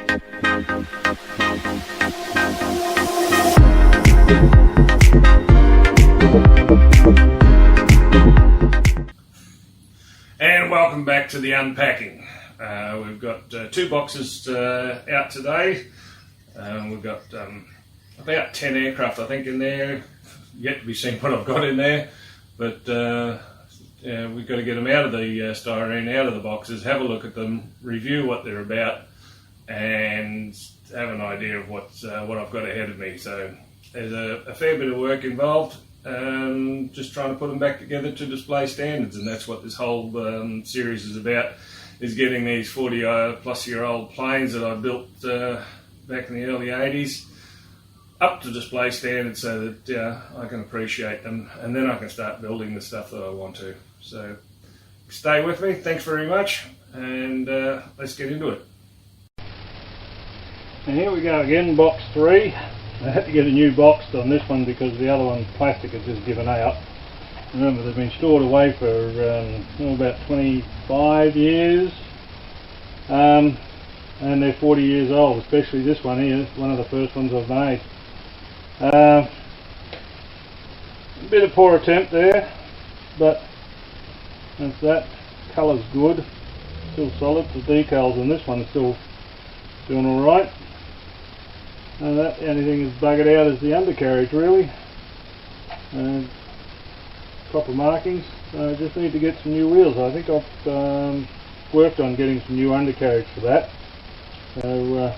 And welcome back to the unpacking. We've got two boxes out today. We've got about 10 aircraft I think in there. Yet to be seen what I've got in there, but we've got to get them out of the styrene, out of the boxes, have a look at them, review what they're about, and have an idea of what I've got ahead of me. So there's a fair bit of work involved. Just trying to put them back together to display standards, and that's what this whole series is about, is getting these 40 plus year old planes that I built back in the early 80s up to display standards so that I can appreciate them, and then I can start building the stuff that I want to. So stay with me, thanks very much, and let's get into it. And here we go again, box 3. I had to get a new box on this one because the other one, plastic, had just given out. Remember, they've been stored away for about 25 years, and they're 40 years old, especially this one here, one of the first ones I've made. A bit of poor attempt there, but that's that. Colour's good, still solid. The decals on this one are still doing alright. The only thing that's buggered out is the undercarriage, really. Proper markings. I just need to get some new wheels. I think I've worked on getting some new undercarriage for that. So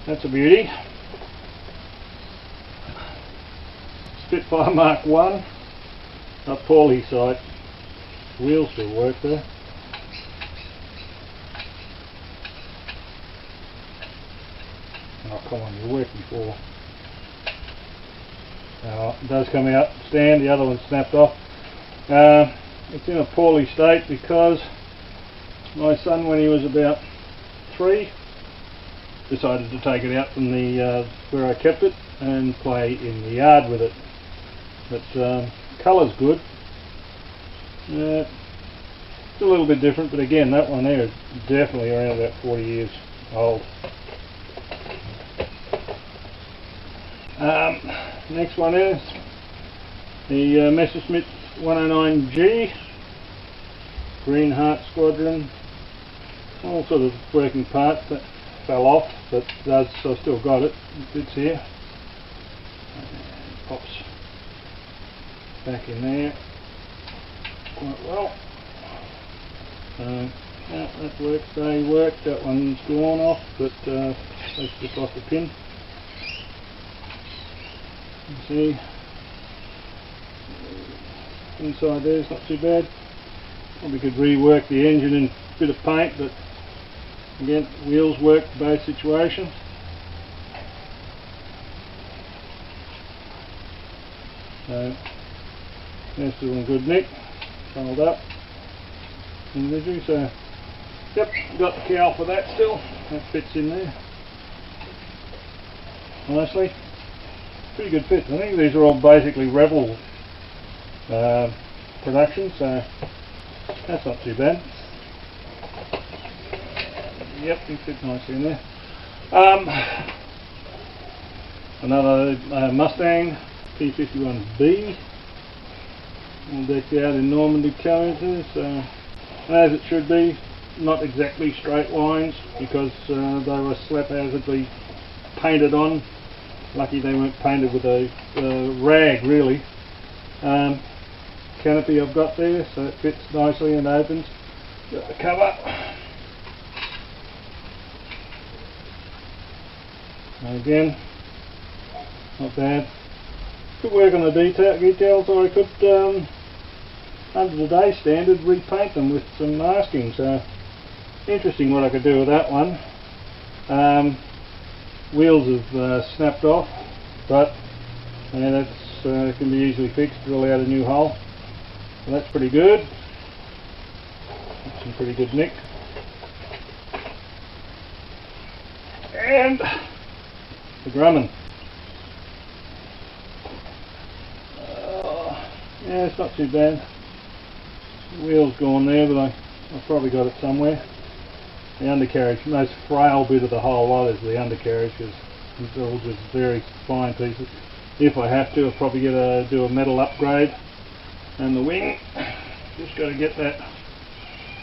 that's a beauty. Spitfire Mark 1, a poorly sight. Wheels still work there. Oh, come on, you worked before. It does come out stand, the other one snapped off. It's in a poorly state because my son, when he was about 3, decided to take it out from the where I kept it and play in the yard with it. But colour's good. It's a little bit different, but again, that one there is definitely around about 40 years old. Next one is the Messerschmitt 109G, Green Heart Squadron, all sort of working parts that fell off, but I've still got it. It fits here. Pops back in there quite well. Yeah, that works. They work. That one's gone off, but that's just off the pin. You see, inside there's not too bad. Probably could rework the engine and a bit of paint, but again, wheels work for both situations. So they're still in good nick, fold up individually. So yep, got the cowl for that still. That fits in there nicely. Pretty good fit. I think these are all basically Rebel production, so that's not too bad. Yep, they fit nicely in there. Another Mustang P51B, all decked out in Normandy characters, as it should be. Not exactly straight lines because they were haphazardly painted on. Lucky they weren't painted with a rag, really. Canopy I've got there, so it fits nicely and opens. Got the cover. Again, not bad. Could work on the details, or I could, under today's standard, repaint them with some masking. So interesting what I could do with that one. Wheels have snapped off, but that's can be easily fixed. Drill out a new hole. So that's pretty good. That's some pretty good nick. And the Grumman. Yeah, it's not too bad. The wheel's gone there, but I've probably got it somewhere. the undercarriage. Most frail bit of the whole lot is the undercarriage, because it's all just very fine pieces. If I have to, I'll probably do a metal upgrade. And the wing, just got to get that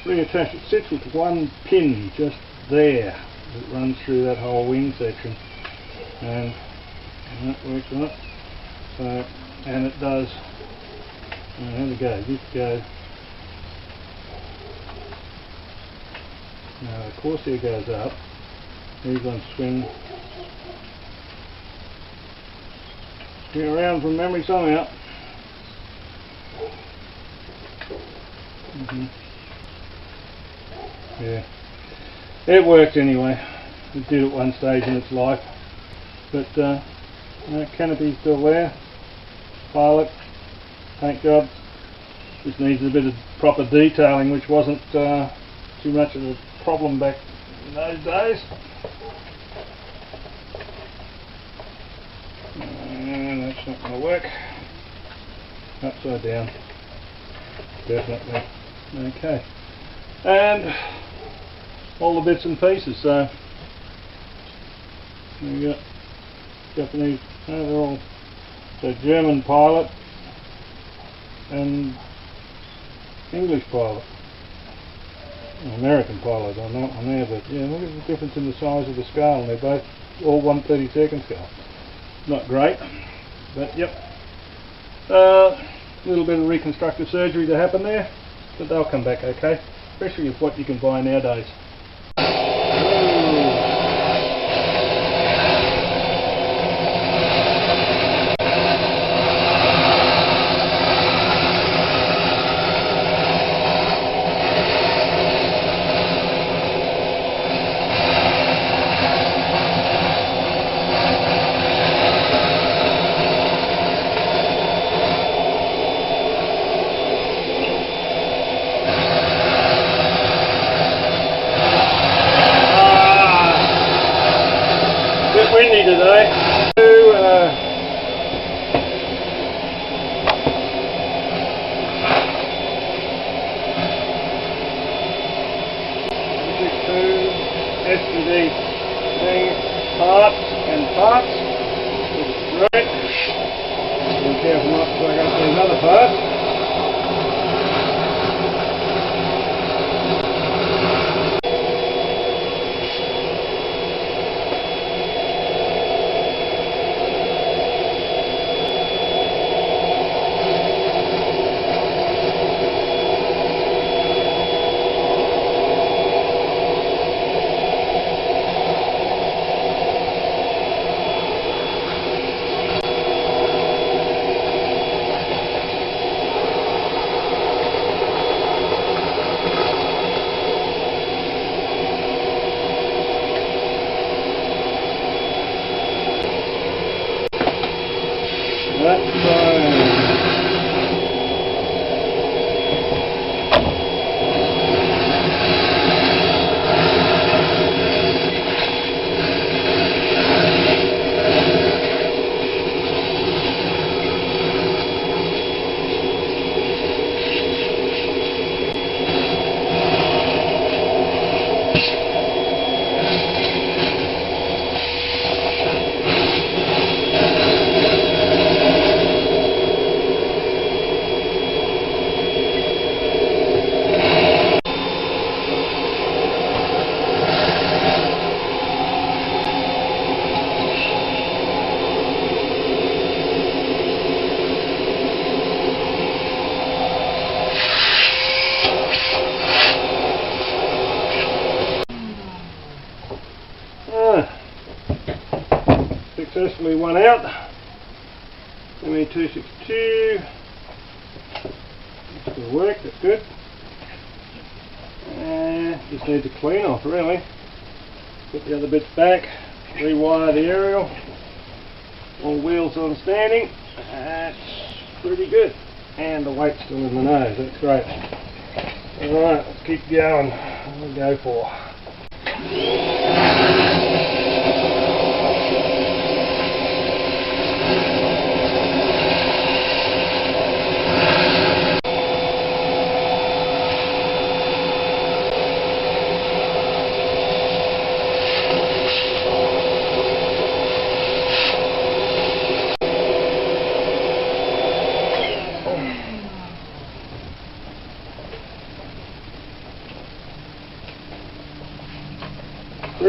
reattached. It sits with one pin just there. It runs through that whole wing section, and that works on it. So, and it does. How to go? This goes. Now the Corsair goes up. These ones swing around from memory somehow. Yeah, it worked anyway. It did at one stage in its life, but canopy's still there. Pilot, paint job. Just needs a bit of proper detailing, which wasn't too much of a problem back in those days. And that's not going to work. Upside down. Definitely. Okay. And all the bits and pieces. So we got Japanese. They're all so German pilot and English pilot. American pilot on that one there, but yeah, look at the difference in the size of the scale. They're both all 1/32 scale. Not great, but yep. A little bit of reconstructive surgery to happen there, but they'll come back okay, especially with what you can buy nowadays. Windy today. SD thing, parts and parts. Right. Be careful not to plug up these other parts. That's fine. Successfully one out. ME262. It's going to work, that's good. Just need to clean off really. Put the other bits back, rewire the aerial. All wheels on standing. That's pretty good. And the weight's still in the nose, that's great. Alright, let's keep going. We'll go for.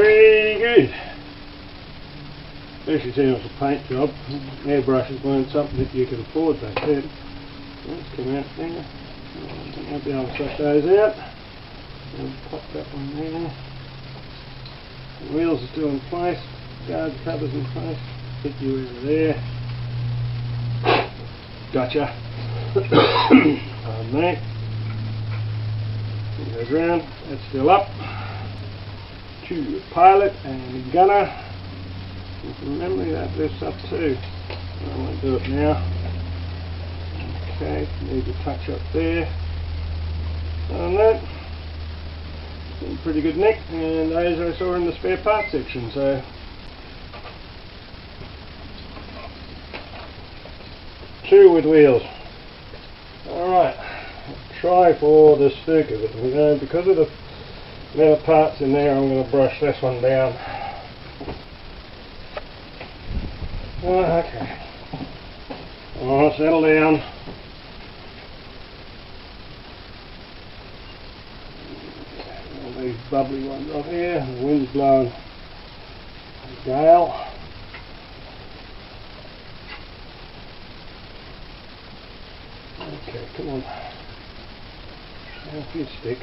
pretty good. Especially seeing it's a paint job. Airbrushes weren't something that you could afford back then. Let's come out there. I think I'll be able to suck those out. And pop that one there. The wheels are still in place. Guard covers in place. Hit you over there. Gotcha. Pardon me. It goes round. That's still up. To pilot and gunner. Remember that lifts up too. I won't do it now. Okay, need to touch up there. On that. Pretty good nick, and those I saw in the spare parts section, so two with wheels. Alright, try for the Stuka, but because of the amount of parts in there, I'm going to brush this one down. Okay. Alright, settle down. These bubbly ones off here, the wind's blowing a gale. Okay, come on. Help you stick.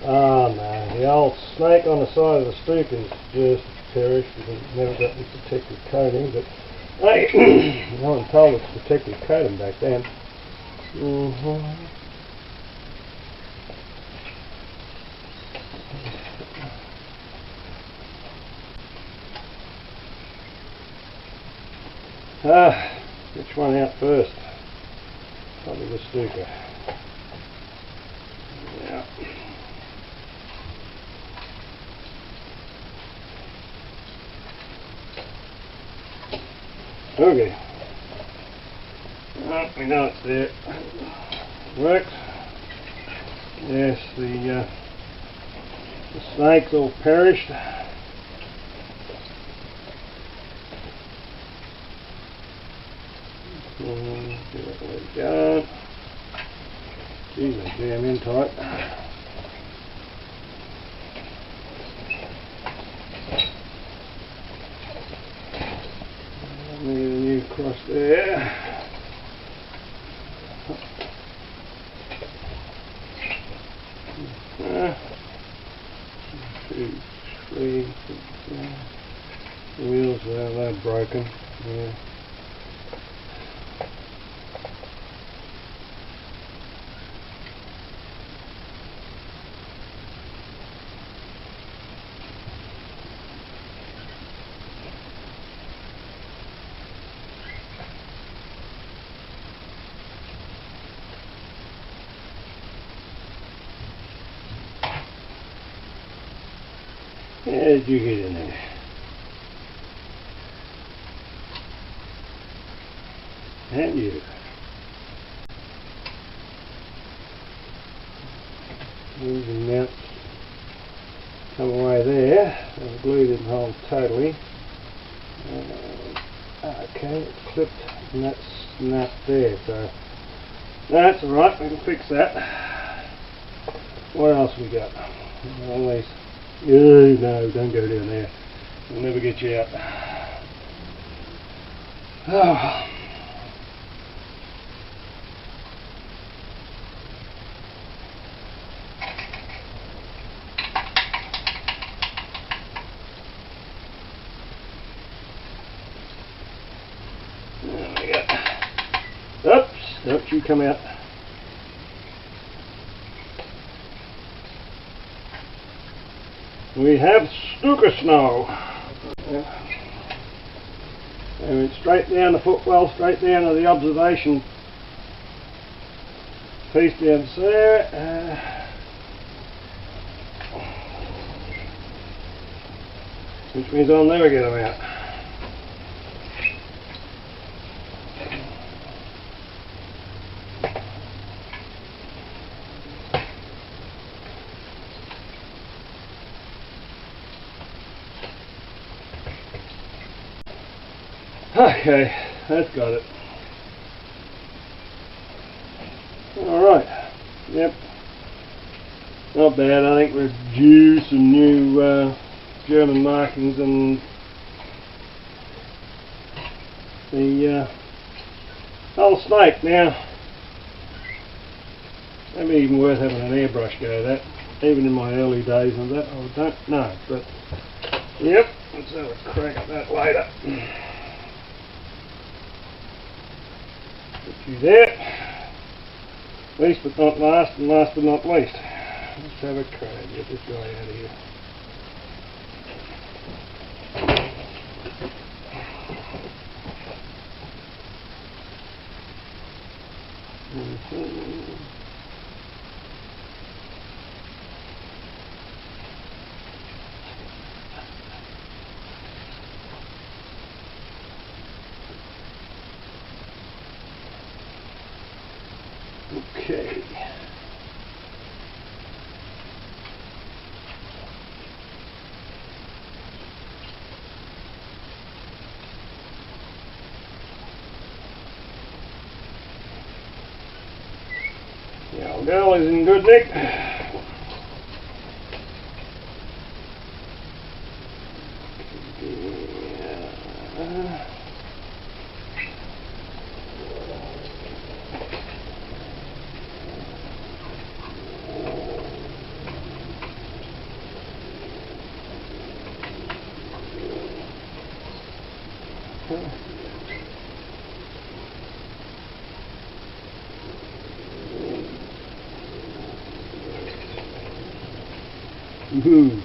Oh no, the old snake on the side of the Stuka is just perished because it never got the protective coating, but hey, no one told us protective coating back then. Which one out first? Probably the Stuka. Yeah. Okay. Well, we know it's there. Works. Yes, the snake's all perished. Give it a let it go. Geez, they jam in tight. Need a new cross there. 2, 3, 4. The wheels there, they're broken. Yeah. How did you get in there? And you. These mounts come away there. The glue didn't hold totally. Okay, it's clipped and that's snapped there, so that's alright, we can fix that. What else we got? All these. Oh, no, don't go down there. We'll never get you out. Oh. There we go. Oops, don't you come out. We have Stuka snow. And it's straight down the footwell, straight down to the observation piece down there. Which means I'll never get them out. Okay, that's got it. Alright, yep, not bad. I think we're due some new German markings and the old snake. Now, maybe even worth having an airbrush go at that, even in my early days on that. I don't know, but yep, let's have a crack at that later. Put you there. Least but not last, and last but not least. Let's have a crack. Get this guy out of here. Okay. The old girl is in good nick.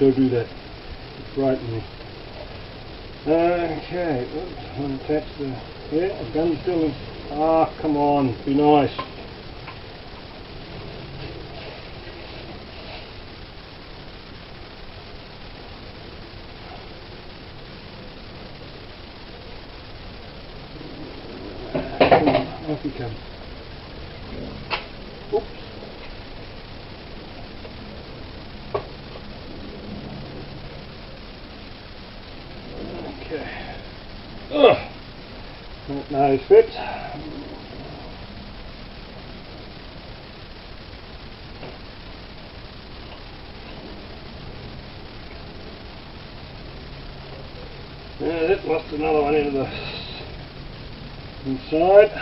Don't do that. It's frightening me. Okay, let's unattach the. Yeah, the gun's still in. Ah, come on, be nice. Come on, off he comes. Oops. Ugh. That nose fits. Yeah, that lost another one into the inside.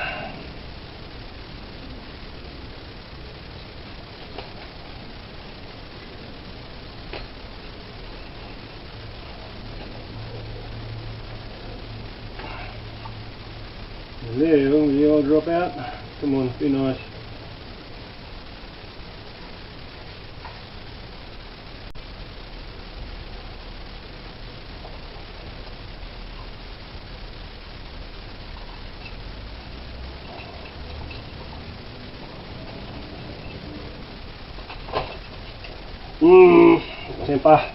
There, will the oil drop out? Come on, be nice. Temper.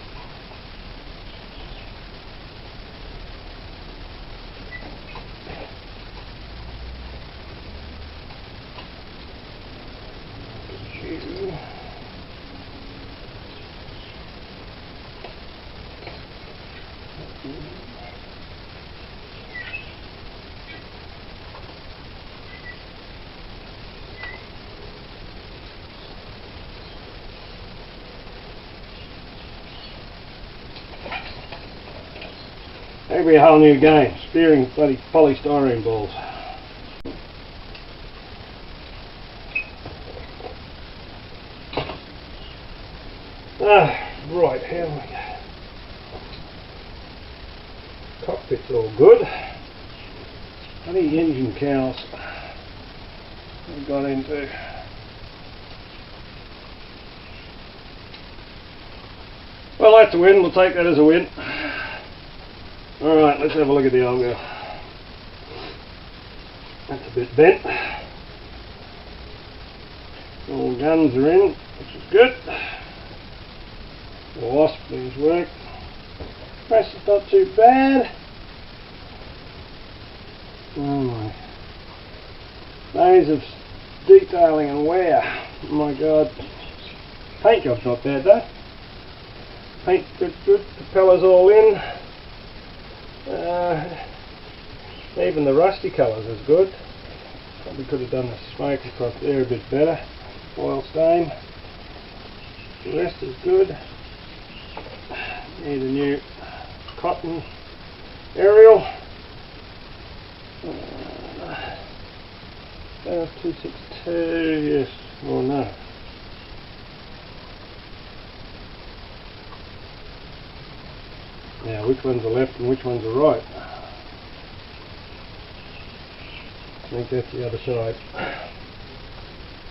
Maybe a whole new game, spearing bloody polystyrene balls. Right, how do we go? Cockpit's all good. Bloody engine cowls we got into. Well, that's a win, we'll take that as a win. Alright, let's have a look at the old girl. That's a bit bent. All guns are in, which is good. The wasp things work. Press is not too bad. Oh my. Days of detailing and wear. Oh my god. Paint job's not bad though. Paint good, propellers all in. Even the rusty colours is good. Probably could have done the smoke across there a bit better. foil stain. The rest is good. Need a new cotton aerial. That was 262, yes, or no. Now, which one's the left and which one's the right? I think that's the other side.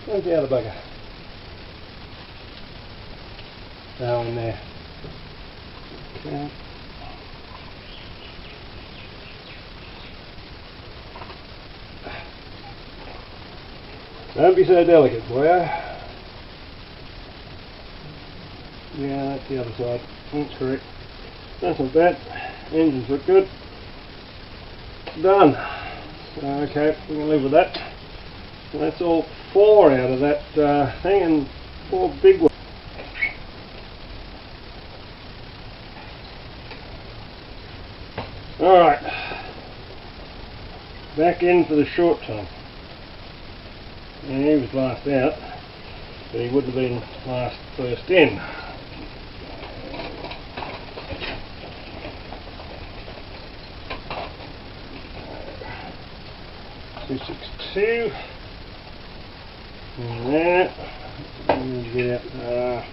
Where's the other bugger? Oh, in there. Okay. Don't be so delicate, boy. Yeah, that's the other side. That's correct. That's not bad. Engines look good. Done. So, okay, we can live with that. So that's all 4 out of that thing, and 4 big ones. Alright. Back in for the short time. And he was last out, but he wouldn't have been first in. $262 and that. Get out.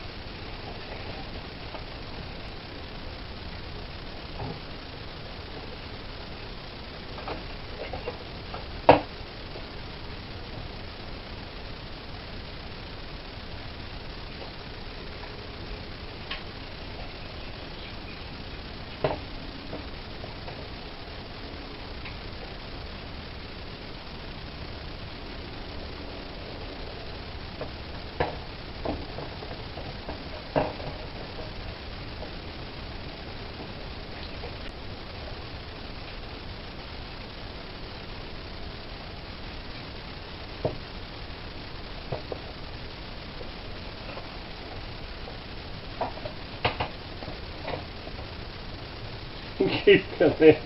Keep coming.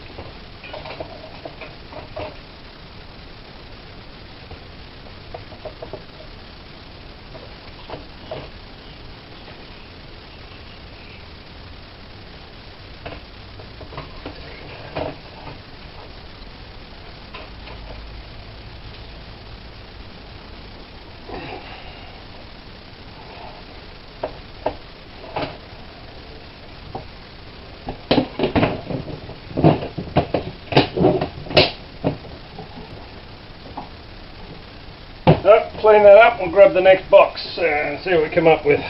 Clean that up and grab the next box and see what we come up with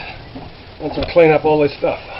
once I clean up all this stuff.